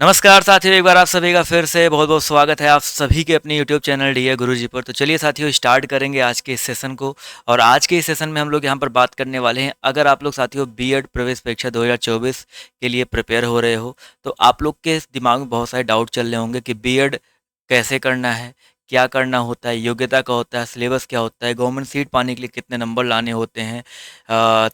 नमस्कार साथियों, एक बार आप सभी का फिर से बहुत बहुत स्वागत है आप सभी के अपने यूट्यूब चैनल डी गुरुजी पर। तो चलिए साथियों, स्टार्ट करेंगे आज के इस सेशन को। और आज के इस सेशन में हम लोग यहाँ पर बात करने वाले हैं, अगर आप लोग साथियों बीएड प्रवेश परीक्षा 2024 के लिए प्रिपेयर हो रहे हो, तो आप लोग के दिमाग में बहुत सारे डाउट चल रहे होंगे कि बीएड कैसे करना है, क्या करना होता है, योग्यता क्या होता है, सिलेबस क्या होता है, गवर्नमेंट सीट पाने के लिए कितने नंबर लाने होते हैं,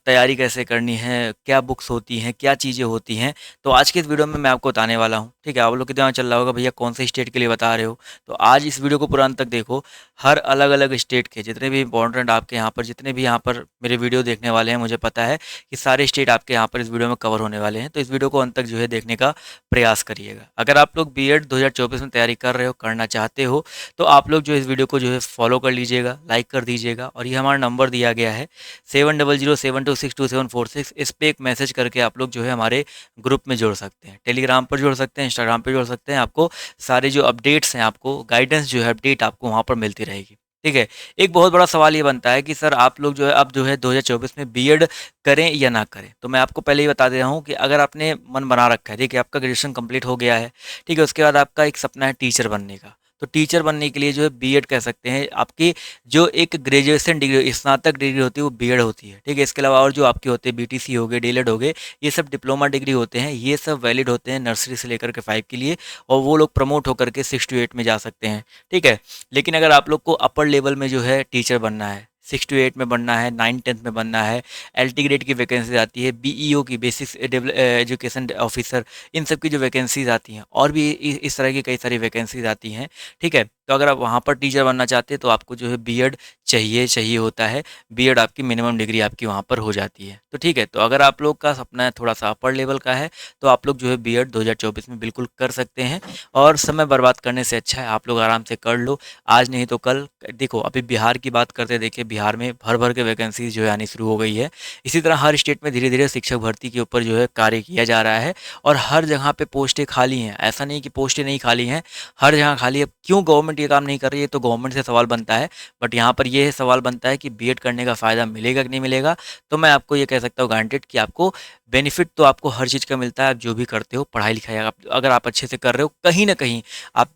तैयारी कैसे करनी है, क्या बुक्स होती हैं, क्या चीज़ें होती हैं। तो आज के इस वीडियो में मैं आपको बताने वाला हूँ। ठीक है, आप लोग के दिमाग में चल रहा होगा भैया कौन से स्टेट के लिए बता रहे हो। तो आज इस वीडियो को पूरा अंत तक देखो। हर अलग अलग स्टेट के जितने भी इंपॉर्टेंट आपके यहाँ पर जितने भी यहाँ पर मेरे वीडियो देखने वाले हैं, मुझे पता है कि सारे स्टेट आपके यहाँ पर इस वीडियो में कवर होने वाले हैं। तो इस वीडियो को अंत तक जो है देखने का प्रयास करिएगा। अगर आप लोग बीएड 2024 में तैयारी कर रहे हो, करना चाहते हो, तो आप लोग जो इस वीडियो को जो है फॉलो कर लीजिएगा, लाइक कर दीजिएगा। और ये हमारा नंबर दिया गया है 7007262746। इस पे एक मैसेज करके आप लोग जो है हमारे ग्रुप में जुड़ सकते हैं, टेलीग्राम पर जुड़ सकते हैं, इंस्टाग्राम पे जुड़ सकते हैं। आपको सारे जो अपडेट्स हैं, आपको गाइडेंस जो है अपडेट आपको वहाँ पर मिलती रहेगी। ठीक है। एक बहुत बड़ा सवाल ये बनता है कि सर आप लोग जो है अब जो है 2024 में बीएड करें या ना करें। तो मैं आपको पहले ही बता दे रहा हूँ कि अगर आपने मन बना रखा है, देखिए आपका ग्रेजुएशन कंप्लीट हो गया है, ठीक है, उसके बाद आपका एक सपना है टीचर बनने का। तो टीचर बनने के लिए जो है बीएड कह सकते हैं। आपकी जो एक ग्रेजुएशन डिग्री, स्नातक डिग्री होती है, वो बीएड होती है। ठीक है। इसके अलावा और जो आपके होते हैं बीटीसी हो गए, डीएलएड हो गए, ये सब डिप्लोमा डिग्री होते हैं। ये सब वैलिड होते हैं नर्सरी से लेकर के 5 के लिए, और वो लोग प्रमोट होकर के 6 to 8 में जा सकते हैं। ठीक है। लेकिन अगर आप लोग को अपर लेवल में जो है टीचर बनना है, 6 to 8 में बनना है, 9-10 में बनना है, एलटी ग्रेड की वैकेंसीज आती है, बीईओ की बेसिक एजुकेशन ऑफिसर, इन सब की जो वैकेंसीज आती हैं, और भी इस तरह की कई सारी वैकेंसीज आती हैं। ठीक है। तो अगर आप वहाँ पर टीचर बनना चाहते हैं तो आपको जो है बीएड चाहिए होता है। बीएड आपकी मिनिमम डिग्री आपकी वहाँ पर हो जाती है। तो ठीक है। तो अगर आप लोग का सपना है थोड़ा सा अपर लेवल का है, तो आप लोग जो है बीएड 2024 में बिल्कुल कर सकते हैं। और समय बर्बाद करने से अच्छा है आप लोग आराम से कर लो, आज नहीं तो कल। देखो अभी बिहार की बात करते हैं, देखिए बिहार में भर भर के वैकेंसीज जो है आनी शुरू हो गई है। इसी तरह हर स्टेट में धीरे धीरे शिक्षक भर्ती के ऊपर जो है कार्य किया जा रहा है, और हर जगह पे पोस्टें खाली हैं। ऐसा नहीं कि पोस्टें नहीं खाली हैं, हर जगह खाली है। क्यों गवर्नमेंट ये काम नहीं कर रही है, तो गवर्नमेंट से सवाल बनता है। बट यहाँ पर ये सवाल बनता है कि बीएड करने का फ़ायदा मिलेगा कि नहीं मिलेगा। तो मैं आपको ये कह सकता हूँ गारंटेड कि आपको बेनिफिट तो आपको हर चीज़ का मिलता है। आप जो भी करते हो, पढ़ाई लिखाई अगर आप अच्छे से कर रहे हो, कहीं ना कहीं आप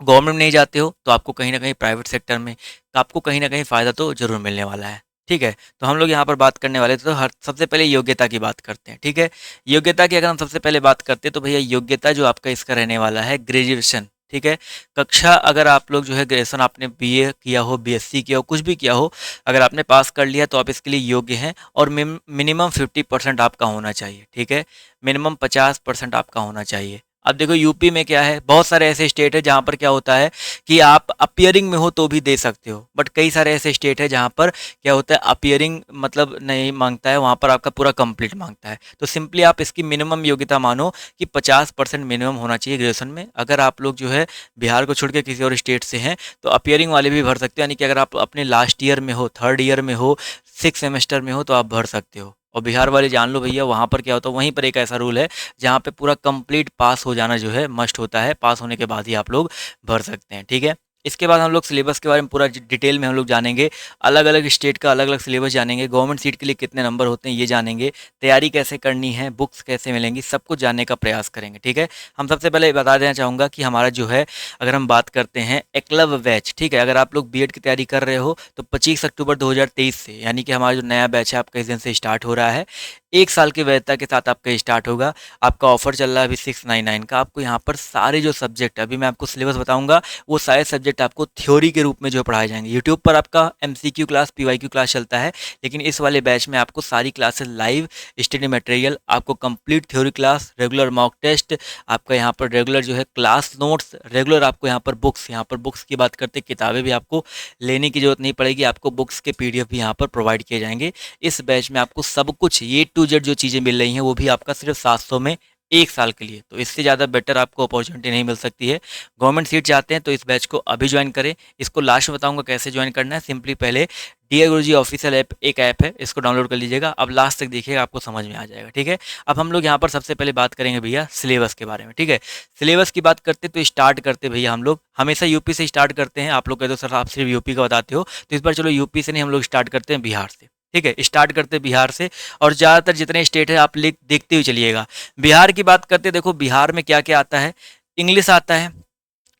गवर्नमेंट में नहीं जाते हो, तो आपको कहीं न कहीं प्राइवेट सेक्टर में आपको कहीं न कहीं फ़ायदा तो ज़रूर मिलने वाला है। ठीक है? तो हम लोग यहाँ पर बात करने वाले थे, तो हर सबसे पहले योग्यता की बात करते हैं। ठीक है? योग्यता की अगर हम सबसे पहले बात करते हैं, तो भैया योग्यता जो आपका इसका रहने वाला है ग्रेजुएशन। ठीक है? कक्षा अगर आप लोग जो है ग्रेजुएशन आपने बीए किया हो, बीएससी किया हो, कुछ भी किया हो, अगर आपने पास कर लिया तो आप इसके लिए योग्य हैं। और मिनिमम 50% आपका होना चाहिए। ठीक है? मिनिमम 50% आपका होना चाहिए। अब देखो यूपी में क्या है, बहुत सारे ऐसे स्टेट है जहाँ पर क्या होता है कि आप अपीयरिंग में हो तो भी दे सकते हो। बट कई सारे ऐसे स्टेट है जहाँ पर क्या होता है, अपीयरिंग मतलब नहीं मांगता है, वहाँ पर आपका पूरा कंप्लीट मांगता है। तो सिंपली आप इसकी मिनिमम योग्यता मानो कि 50% मिनिमम होना चाहिए ग्रेजुएशन में। अगर आप लोग जो है बिहार को छोड़ के किसी और स्टेट से हैं, तो अपीयरिंग वाले भी भर सकते हो। यानी कि अगर आप अपने लास्ट ईयर में हो, थर्ड ईयर में हो, 6 सेमेस्टर में हो, तो आप भर सकते हो। और बिहार वाले जान लो भैया, वहाँ पर क्या होता है, वहीं पर एक ऐसा रूल है जहाँ पे पूरा कंप्लीट पास हो जाना जो है मस्ट होता है। पास होने के बाद ही आप लोग भर सकते हैं। ठीक है। इसके बाद हम लोग सिलेबस के बारे में पूरा डिटेल में हम लोग जानेंगे। अलग अलग स्टेट का अलग अलग सिलेबस जानेंगे, गवर्नमेंट सीट के लिए कितने नंबर होते हैं ये जानेंगे, तैयारी कैसे करनी है, बुक्स कैसे मिलेंगी, सब कुछ जानने का प्रयास करेंगे। ठीक है। हम सबसे पहले बता देना चाहूँगा कि हमारा जो है, अगर हम बात करते हैं एकलव्य बैच, ठीक है, अगर आप लोग बीएड की तैयारी कर रहे हो तो 25 अक्टूबर 2023 से, यानी कि हमारा जो नया बैच है आपका इस दिन से स्टार्ट हो रहा है। 1 साल की वैधता के साथ आपका स्टार्ट होगा। आपका ऑफर चल रहा है अभी 699 का। आपको यहाँ पर सारे जो सब्जेक्ट, अभी मैं आपको सिलेबस बताऊंगा, वो सारे सब्जेक्ट आपको थ्योरी के रूप में जो पढ़ाए जाएंगे। यूट्यूब पर आपका एमसीक्यू क्लास, पीवाईक्यू क्लास चलता है, लेकिन इस वाले बैच में आपको सारी क्लासेस लाइव, स्टडी मटेरियल, आपको complete theory class, regular mock test, आपका यहाँ पर रेगुलर जो है क्लास नोट्स, रेगुलर आपको यहाँ पर बुक्स, यहाँ पर बुक्स की बात करते हैं, किताबें भी आपको लेने की जरूरत नहीं पड़ेगी। आपको बुक्स के पीडीएफ भी यहाँ पर प्रोवाइड किए जाएंगे। इस बैच में आपको सब कुछ A to Z जो चीज़ें मिल रही हैं, वो भी आपका सिर्फ 700 में 1 साल के लिए। तो इससे ज़्यादा बेटर आपको अपॉर्चुनिटी नहीं मिल सकती है। गवर्नमेंट सीट चाहते हैं तो इस बैच को अभी ज्वाइन करें। इसको लास्ट में बताऊंगा कैसे ज्वाइन करना है। सिंपली पहले डी गुरुजी ऑफिशियल ऐप, एक ऐप है, इसको डाउनलोड कर लीजिएगा। अब लास्ट तक देखिएगा, आपको समझ में आ जाएगा। ठीक है। अब हम लोग यहाँ पर सबसे पहले बात करेंगे भैया सिलेबस के बारे में। ठीक है। सिलेबस की बात करते तो स्टार्ट करते भैया, हम लोग हमेशा यूपी से स्टार्ट करते हैं। आप लोग कहते हो सर आप सिर्फ यूपी का बताते हो, तो इस बार चलो यूपी से नहीं, हम लोग स्टार्ट करते हैं बिहार से। ठीक है, स्टार्ट करते हैं बिहार से और ज़्यादातर जितने स्टेट है आप लिख देखते हुए चलिएगा। बिहार की बात करते हैं, देखो बिहार में क्या-क्या आता है, इंग्लिश आता है,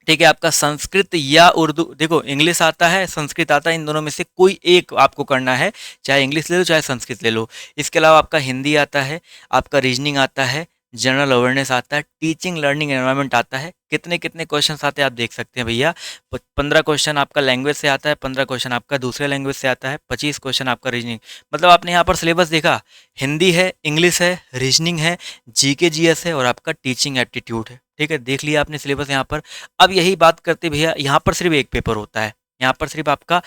ठीक है, आपका संस्कृत या उर्दू, देखो इंग्लिश आता है, संस्कृत आता है, इन दोनों में से कोई एक आपको करना है, चाहे इंग्लिश ले लो चाहे संस्कृत ले लो। इसके अलावा आपका हिंदी आता है, आपका रीजनिंग आता है, जनरल अवेयरनेस आता है, टीचिंग लर्निंग एनवायरनमेंट आता है। कितने कितने क्वेश्चंस आते हैं आप देख सकते हैं भैया। 15 क्वेश्चन आपका लैंग्वेज से आता है, 15 क्वेश्चन आपका दूसरे लैंग्वेज से आता है, 25 क्वेश्चन आपका रीजनिंग। मतलब आपने यहाँ पर सिलेबस देखा, हिंदी है, इंग्लिश है, रीजनिंग है, जीके जीएस है और आपका टीचिंग एप्टीट्यूड है। ठीक है, देख लिया आपने सिलेबस यहाँ पर। अब यही बात करते भैया, यहाँ पर सिर्फ एक पेपर होता है, यहाँ पर सिर्फ आपका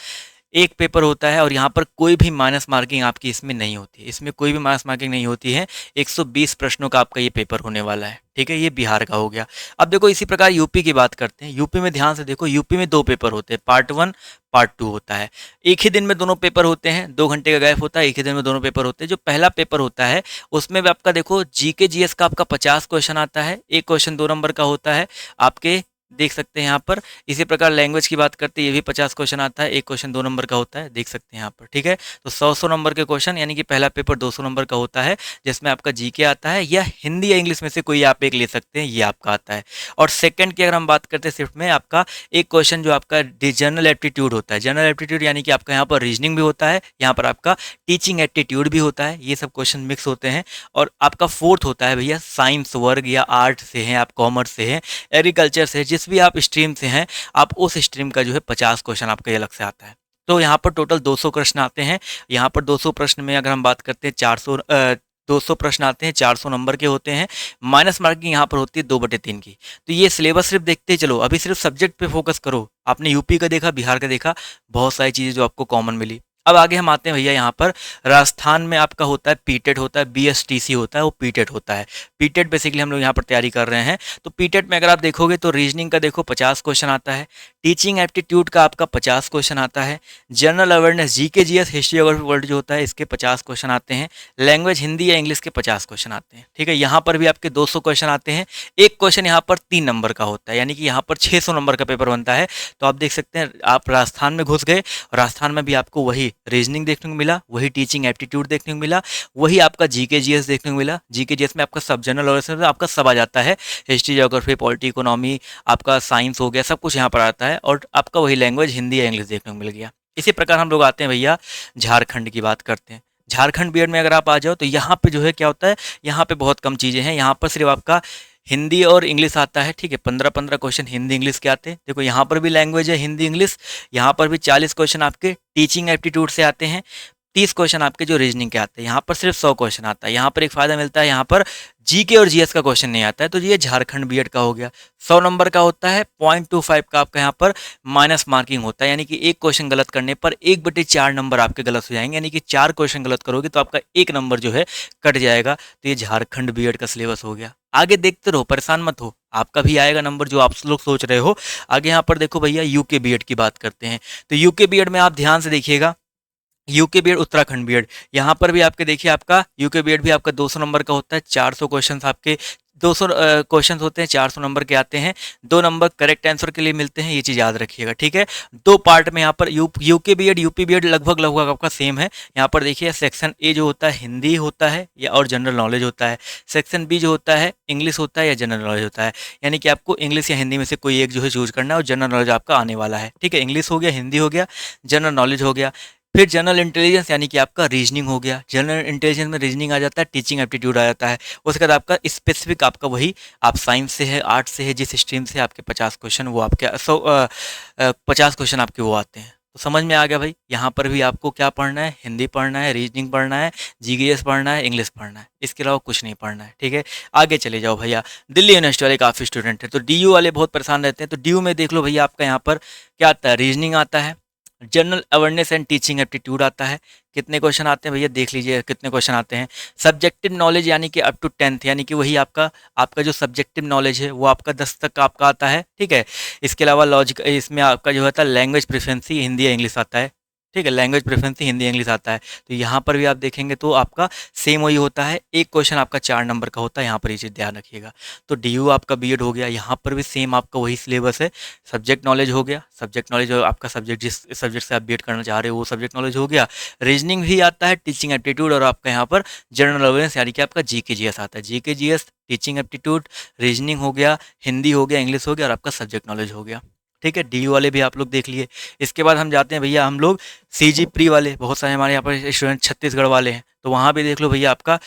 एक पेपर होता है और यहाँ पर कोई भी माइनस मार्किंग आपकी इसमें नहीं होती है, इसमें कोई भी माइनस मार्किंग नहीं होती है। 120 प्रश्नों का आपका ये पेपर होने वाला है। ठीक है, ये बिहार का हो गया। अब देखो इसी प्रकार यूपी की बात करते हैं। यूपी में ध्यान से देखो, यूपी में 2 पेपर होते हैं, पार्ट 1 पार्ट 2 होता है। एक ही दिन में दोनों पेपर होते हैं, 2 घंटे का गैप होता है, एक ही दिन में दोनों पेपर होते हैं। जो पहला पेपर होता है उसमें भी आपका देखो जीके जीएस का आपका 50 क्वेश्चन आता है, एक क्वेश्चन 2 नंबर का होता है आपके, देख सकते हैं यहाँ पर। इसी प्रकार लैंग्वेज की बात करते हैं, ये भी 50 क्वेश्चन आता है, एक क्वेश्चन 2 नंबर का होता है, देख सकते हैं यहाँ पर। ठीक है, तो 100 नंबर के क्वेश्चन, यानी कि पहला पेपर 200 नंबर का होता है, जिसमें आपका जीके आता है या हिंदी या इंग्लिश में से कोई आप एक ले सकते हैं, ये आपका आता है। और सेकंड की अगर हम बात करते हैं शिफ्ट में, आपका एक क्वेश्चन जो आपका जनरल एप्टीट्यूड होता है, जनरल एप्टीट्यूड यानी कि आपका यहाँ पर रीजनिंग भी होता है, यहाँ पर आपका टीचिंग एप्टीट्यूड भी होता है, ये सब क्वेश्चन मिक्स होते हैं। और आपका फोर्थ होता है भैया साइंस वर्ग या आर्ट से हैं आप, कॉमर्स से हैं, एग्रीकल्चर से, जिस भी आप स्ट्रीम से हैं, आप उस स्ट्रीम का जो है 50 क्वेश्चन आपका ये अलग से आता है। तो यहाँ पर टोटल 200 प्रश्न आते हैं। यहाँ पर 200 प्रश्न में अगर हम बात करते हैं 200 प्रश्न आते हैं, 400 नंबर के होते हैं। माइनस मार्किंग यहाँ पर होती है 2/3 की। तो ये सिलेबस सिर्फ देखते चलो, अभी सिर्फ सब्जेक्ट पे फोकस करो। आपने यूपी का देखा, बिहार का देखा, बहुत सारी चीज़ें जो आपको कॉमन मिली। अब आगे हम आते हैं भैया, यहाँ पर राजस्थान में आपका होता है पीटेट होता है, बीएसटीसी होता है, वो पीटेट होता है। पीटेट बेसिकली हम लोग यहाँ पर तैयारी कर रहे हैं। तो पीटेट में अगर आप देखोगे तो रीजनिंग का देखो 50 क्वेश्चन आता है, टीचिंग एप्टीट्यूड का आपका 50 क्वेश्चन आता है, general awareness GK GS history geography world जो होता है इसके 50 क्वेश्चन आते हैं, लैंग्वेज हिंदी या इंग्लिश के 50 क्वेश्चन आते हैं। ठीक है, यहाँ पर भी आपके 200 क्वेश्चन आते हैं। एक क्वेश्चन यहाँ पर 3 नंबर का होता है, यानी कि यहाँ पर 600 नंबर का पेपर बनता है। तो आप देख सकते हैं, आप राजस्थान में घुस गए और राजस्थान में भी आपको वही रीजनिंग देखने को मिला, वही टीचिंग एप्टीट्यूड देखने को मिला, वही आपका जीके जीएस देखने को मिला। जीके जीएस में आपका सब जनरल अवेयरनेस आपका सब आ जाता है, हिस्ट्री ज्योग्राफी पॉलिटी इकोनॉमी आपका साइंस हो गया, सब कुछ यहाँ पर आता है। और आपका वही लैंग्वेज हिंदी या इंग्लिश देखने को मिल गया। इसी प्रकार हम लोग आते हैं भैया झारखंड की बात करते हैं। झारखंड बीएड में अगर आप आ जाओ तो यहाँ पे जो है क्या होता है, यहाँ पे बहुत कम चीज़ें हैं। यहाँ पर सिर्फ आपका हिंदी और इंग्लिश आता है। ठीक है, 15-15 क्वेश्चन हिंदी इंग्लिश के आते हैं। देखो यहाँ पर भी लैंग्वेज है हिंदी इंग्लिश, यहाँ पर भी 40 क्वेश्चन आपके टीचिंग एप्टीट्यूड से आते हैं, 30 क्वेश्चन आपके जो रीजनिंग के आते हैं। यहाँ पर सिर्फ 100 क्वेश्चन आता है। यहाँ पर एक फ़ायदा मिलता है, यहाँ पर जीके और जीएस का क्वेश्चन नहीं आता है। तो ये झारखंड बीएड का हो गया। 100 नंबर का होता है, 0.25 का आपका यहाँ पर माइनस मार्किंग होता है, यानी कि एक क्वेश्चन गलत करने पर 1/4 नंबर आपके गलत हो जाएंगे, यानी कि 4 क्वेश्चन गलत करोगे तो आपका 1 नंबर जो है कट जाएगा। तो ये झारखंड बीएड का सिलेबस हो गया। आगे देखते रहो, परेशान मत हो, आपका भी आएगा नंबर जो आप लोग सोच रहे हो। आगे यहाँ पर देखो भैया यूके बीएड की बात करते हैं। तो यूके बीएड में आप ध्यान से देखिएगा, यूके बीएड उत्तराखंड बीएड, यहाँ पर भी आपके देखिए आपका यूके बीएड भी आपका 200 नंबर का होता है। 400 क्वेश्चन आपके 200 क्वेश्चन होते हैं, 400 नंबर के आते हैं। 2 नंबर करेक्ट आंसर के लिए मिलते हैं, ये चीज़ याद रखिएगा। ठीक है, 2 पार्ट में यहाँ पर यूके बीएड यूपी बीएड लगभग लगभग आपका सेम है। यहाँ पर देखिए सेक्शन ए जो होता है हिंदी होता है या और जनरल नॉलेज होता है, सेक्शन बी जो होता है इंग्लिश होता है या जनरल नॉलेज होता है। यानी कि आपको इंग्लिश या हिंदी में से कोई एक जो है चूज करना है और जनरल नॉलेज आपका आने वाला है। ठीक है, इंग्लिश हो गया, हिंदी हो गया, जनरल नॉलेज हो गया। फिर जनरल इंटेलिजेंस यानी कि आपका रीजनिंग हो गया। जनरल इंटेलिजेंस में रीजनिंग आ जाता है, टीचिंग एप्टीट्यूड आ जाता है। उसके बाद आपका स्पेसिफिक आपका वही, आप साइंस से है, आर्ट से है, जिस स्ट्रीम से आपके 50 क्वेश्चन वो आपके 50 क्वेश्चन आपके वो आते हैं। तो समझ में आ गया भाई, यहाँ पर भी आपको क्या पढ़ना है, हिंदी पढ़ना है, रीजनिंग पढ़ना है, जीकेएस पढ़ना है, इंग्लिश पढ़ना है, इसके अलावा कुछ नहीं पढ़ना है। ठीक है, आगे चले जाओ भैया। दिल्ली यूनिवर्सिटी वाले काफ़ी स्टूडेंट हैं, तो डीयू वाले बहुत परेशान रहते हैं। तो डीयू में देख लो भैया, आपका यहाँ पर क्या आता है, रीजनिंग आता है, general awareness and teaching aptitude आता है। कितने क्वेश्चन आते हैं भैया, देख लीजिए कितने क्वेश्चन आते हैं। सब्जेक्टिव नॉलेज यानी कि अप टू 10th, यानी कि वही आपका आपका जो सब्जेक्टिव नॉलेज है वो आपका 10 तक का आपका आता है। ठीक है, इसके अलावा लॉजिक, इसमें आपका जो होता है लैंग्वेज प्रेफरेंसी हिंदी या इंग्लिश आता है। ठीक है, लैंग्वेज प्रेफ़रेंस से हिंदी इंग्लिश आता है। तो यहाँ पर भी आप देखेंगे तो आपका सेम वही होता है, एक क्वेश्चन आपका 4 नंबर का होता है, यहाँ पर ये चीज़ ध्यान रखिएगा। तो डीयू आपका बीएड हो गया, यहाँ पर भी सेम आपका वही सिलेबस है। सब्जेक्ट नॉलेज हो गया, सब्जेक्ट नॉलेज आपका सब्जेक्ट जिस सब्जेक्ट से आप बीएड करना चाह रहे हो वो सब्जेक्ट नॉलेज हो गया। रीजनिंग भी आता है, टीचिंग एप्टीट्यूड और आपका यहाँ पर जनरल अवेयरनेस यानी कि आपका जीके जीएस आता है। GK GS, teaching aptitude, reasoning हो गया, हिंदी हो गया, इंग्लिश हो गया और आपका सब्जेक्ट नॉलेज हो गया। ठीक है, डीयू वाले भी आप लोग देख लिए। इसके बाद हम जाते हैं भैया हम लोग सीजी प्री वाले, बहुत सारे हमारे यहाँ पर स्टूडेंट छत्तीसगढ़ वाले हैं, तो वहाँ भी देख लो भैया आपका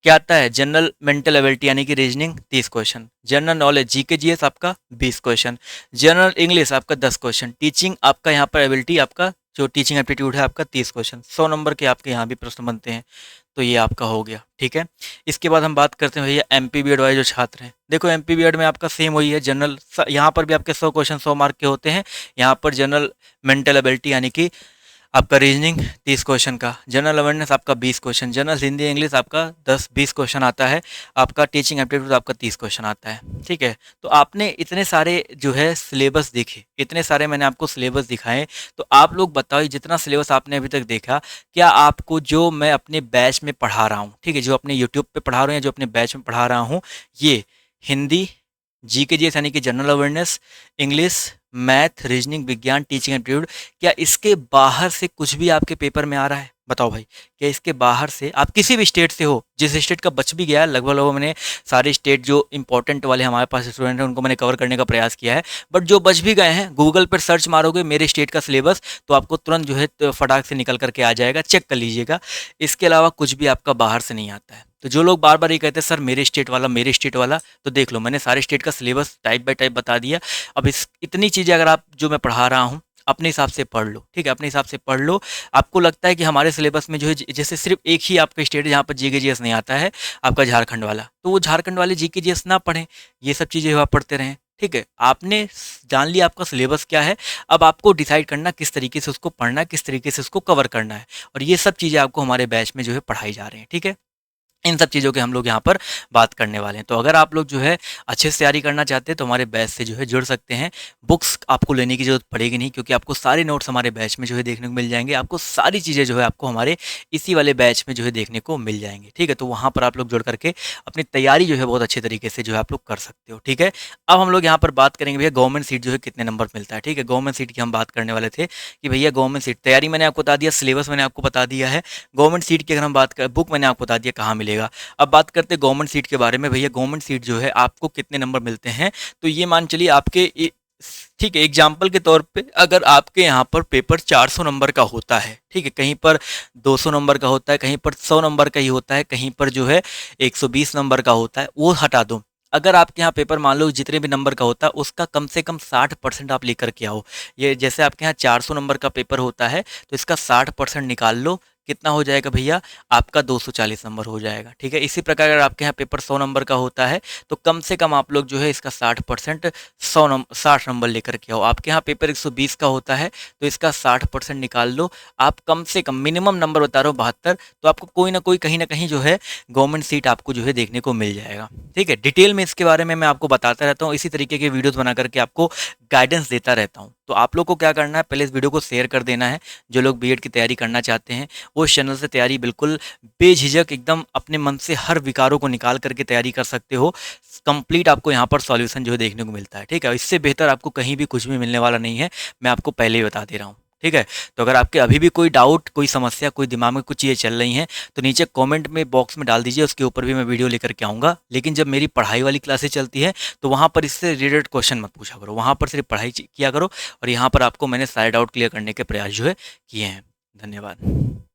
क्या आता है, जनरल मेंटल एबिलिटी यानी कि reasoning 30 question, general knowledge GK GS आपका 20 क्वेश्चन, जनरल इंग्लिश आपका 10 क्वेश्चन, टीचिंग आपका यहाँ पर एबिलिटी आपका जो टीचिंग एप्टीट्यूड है आपका 30 क्वेश्चन, 100 नंबर के आपके यहाँ भी प्रश्न बनते हैं। तो ये आपका हो गया। ठीक है, इसके बाद हम बात करते हैं भैया एमपी बीएड वाले जो छात्र हैं। देखो एमपी बीएड में आपका सेम वही है, जनरल यहाँ पर भी आपके 100 क्वेश्चन 100 मार्क के होते हैं। यहाँ पर जनरल मेंटल एबिलिटी यानी कि आपका रीजनिंग 30 क्वेश्चन का, जनरल अवेयरनेस आपका 20 क्वेश्चन, जनरल हिंदी इंग्लिश आपका 10-20 क्वेश्चन आता है, आपका टीचिंग एप्टीट्यूड आपका 30 क्वेश्चन आता है। ठीक है, तो आपने इतने सारे जो है सिलेबस देखे, इतने सारे मैंने आपको सिलेबस दिखाए, तो आप लोग बताओ जितना सिलेबस आपने अभी तक देखा, क्या आपको जो मैं अपने बैच में पढ़ा रहा हूँ, ठीक है, जो अपने यूट्यूब पर पढ़ा रहा हूँ या जो अपने बैच में पढ़ा रहा हूँ, ये हिंदी जीके जीएस यानी कि general awareness, English, math, reasoning, विज्ञान, टीचिंग एप्टीट्यूड, क्या इसके बाहर से कुछ भी आपके पेपर में आ रहा है? बताओ भाई, क्या इसके बाहर से आप किसी भी स्टेट से हो, जिस स्टेट का बच भी गया है, लगभग मैंने सारे स्टेट जो इंपॉर्टेंट वाले हमारे पास स्टूडेंट हैं उनको मैंने कवर करने का प्रयास किया है, बट जो बच भी गए हैं गूगल पर सर्च मारोगे मेरे स्टेट का सिलेबस तो आपको तुरंत जो है फटाक से निकल करके आ जाएगा, चेक कर लीजिएगा। इसके अलावा कुछ भी आपका बाहर से नहीं आता है। तो जो लोग बार बार ये कहते हैं सर मेरे स्टेट वाला मेरे स्टेट वाला, तो देख लो मैंने सारे स्टेट का सिलेबस टाइप बाय टाइप बता दिया। अब इस इतनी चीज़ें अगर आप जो मैं पढ़ा रहा हूँ अपने हिसाब से पढ़ लो, ठीक है, अपने हिसाब से पढ़ लो। आपको लगता है कि हमारे सिलेबस में जो है जैसे सिर्फ एक ही आपका स्टेट है जहाँ पर जीके जीएस नहीं आता है, आपका झारखंड वाला, तो वो झारखंड वाले जीके जीएस ना पढ़ें, ये सब चीज़ें आप पढ़ते रहें। ठीक है, आपने जान लिया आपका सिलेबस क्या है, अब आपको डिसाइड करना किस तरीके से उसको पढ़ना है, किस तरीके से उसको कवर करना है, और ये सब चीज़ें आपको हमारे बैच में जो है पढ़ाई जा रही हैं। ठीक है, इन सब चीज़ों के हम लोग यहाँ पर बात करने वाले हैं। तो अगर आप लोग जो है अच्छे से तैयारी करना चाहते हैं तो हमारे बैच से जो है जुड़ सकते हैं। बुक्स आपको लेने की ज़रूरत पड़ेगी नहीं, क्योंकि आपको सारे नोट्स हमारे बैच में जो है देखने को मिल जाएंगे। आपको सारी चीज़ें जो है आपको हमारे इसी वाले बैच में जो है देखने को मिल जाएंगी। ठीक है, तो वहाँ पर आप लोग जुड़ करके अपनी तैयारी जो है बहुत अच्छे तरीके से जो है आप लोग कर सकते हो। ठीक है, अब हम लोग यहाँ पर बात करेंगे भैया गवर्नमेंट सीट जो है कितने नंबर मिलता है। ठीक है, गवर्नमेंट सीट की हम बात करने वाले थे कि भैया गवर्नमेंट सीट तैयारी मैंने आपको बता दिया, सिलेबस मैंने आपको बता दिया है। गवर्नमेंट सीट की अगर हम बात करें, बुक मैंने आपको बता दिया कहाँ मिलेगा। अब बात करते हैं गवर्नमेंट सीट के बारे में। भैया गवर्नमेंट सीट जो है आपको कितने नंबर मिलते हैं, तो ये मान चलिए आपके ठीक है, एग्जाम्पल के तौर पे अगर आपके यहाँ पर पेपर 400 नंबर का होता है, ठीक है, कहीं पर 200 नंबर का होता है, कहीं पर 100 नंबर का ही होता है, कहीं पर जो है 120 नंबर का होता है, वो हटा दो। अगर आपके यहाँ पेपर मान लो जितने भी नंबर का होता है उसका कम से कम 60% आप लेकर के आओ। ये जैसे आपके यहाँ 400 नंबर का पेपर होता है तो इसका 60% निकाल लो, कितना हो जाएगा भैया, आपका 240 नंबर हो जाएगा। ठीक है, इसी प्रकार अगर आपके यहाँ पेपर 100 नंबर का होता है तो कम से कम आप लोग जो है इसका 60% 60 नंबर लेकर के आओ। आपके यहाँ पेपर 120 का होता है तो इसका 60% निकाल लो, आप कम से कम मिनिमम नंबर बता रहा हूँ 72, तो आपको कोई ना कोई कहीं ना कहीं जो है गवर्नमेंट सीट आपको जो है देखने को मिल जाएगा। ठीक है, डिटेल में इसके बारे में मैं आपको बताता रहता हूँ, इसी तरीके के वीडियोज़ बना करके आपको गाइडेंस देता रहता हूँ। तो आप लोग को क्या करना है, पहले इस वीडियो को शेयर कर देना है। जो लोग बीएड की तैयारी करना चाहते हैं वो इस चैनल से तैयारी बिल्कुल बेझिझक एकदम अपने मन से हर विकारों को निकाल करके तैयारी कर सकते हो। कंप्लीट आपको यहाँ पर सॉल्यूशन जो है देखने को मिलता है। ठीक है, इससे बेहतर आपको कहीं भी कुछ भी मिलने वाला नहीं है, मैं आपको पहले ही बता दे रहा हूँ। ठीक है, तो अगर आपके अभी भी कोई डाउट, कोई समस्या, कोई दिमाग में कुछ चीज़ें चल रही हैं तो नीचे कमेंट में बॉक्स में डाल दीजिए, उसके ऊपर भी मैं वीडियो लेकर के आऊँगा। लेकिन जब मेरी पढ़ाई वाली क्लासेस चलती है तो वहाँ पर इससे रिलेटेड क्वेश्चन मत पूछा करो, वहाँ पर सिर्फ पढ़ाई किया करो, और यहाँ पर आपको मैंने सारे डाउट क्लियर करने के प्रयास जो है किए हैं। धन्यवाद।